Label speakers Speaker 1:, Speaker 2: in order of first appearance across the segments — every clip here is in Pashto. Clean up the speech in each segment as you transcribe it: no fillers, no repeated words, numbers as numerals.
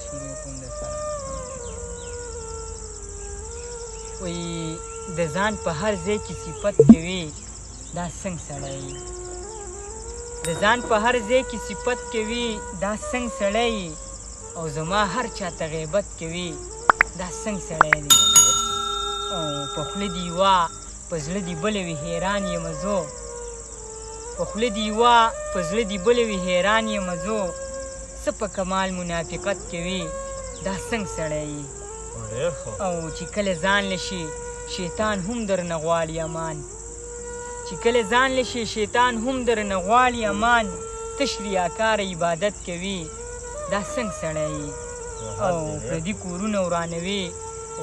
Speaker 1: شیرین کونډه سره وایي د ځان په هر ځای کې صفت کوي دا څنګه سړی د ځان په هر ځای کې صفت کوي دا څنګه سړی او زما هر چاته غیبت کوي دا څنګه سړی دی او په خوله دې یوه په زړه دې بله وي حیران یمه زه په خوله دې یوه په زړه دې بله وي حیران یمه زه څه په کمال منافقت کوي دا څنګه سړی او چې کله ځان لشي شیطان هم درنه غواړي امان چې کله ځان لشي شیطان هم درنه غواړي امان تش ریاکاره عبادت کوي دا څنګه سړی او پردي کورونه ورانوي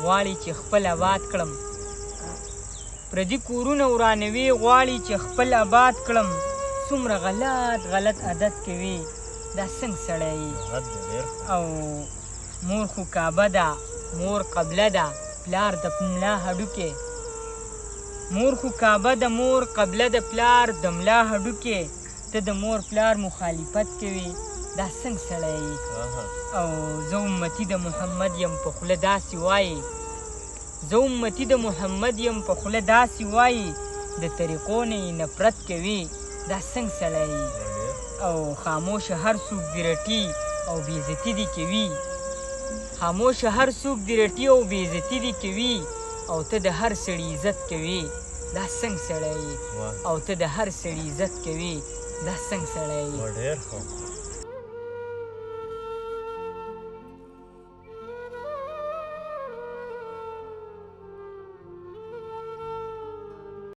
Speaker 1: غواړي چې خپل آباد کړم پردي کورونه ورانوي غواړي چې خپل آباد کړم څومره غلط عادت کوي دا څنګه سړی او مور خو کعبه ده مور قبله ده پلار د ملا هډوکې مور خو کعبه ده مور قبله د پلار د ملا هډوکې ته د مور پلار مخالفت کوي دا څنګه سړی او زه امتي د محمد یم په خوله داسې وایي زه امتي د محمد یم په خوله داسې وایي د طریقو نه یې نفرت کوي دا څنګه سړی او خاموشه هر څوک دې رټي او بېعزتي دې کوي خاموشه هر څوک دې رټي او بېعزتي دې کوي او ته د هر سړي عزت کوي دا څنګه سړی او ته د هر سړي عزت کوي دا څنګه سړی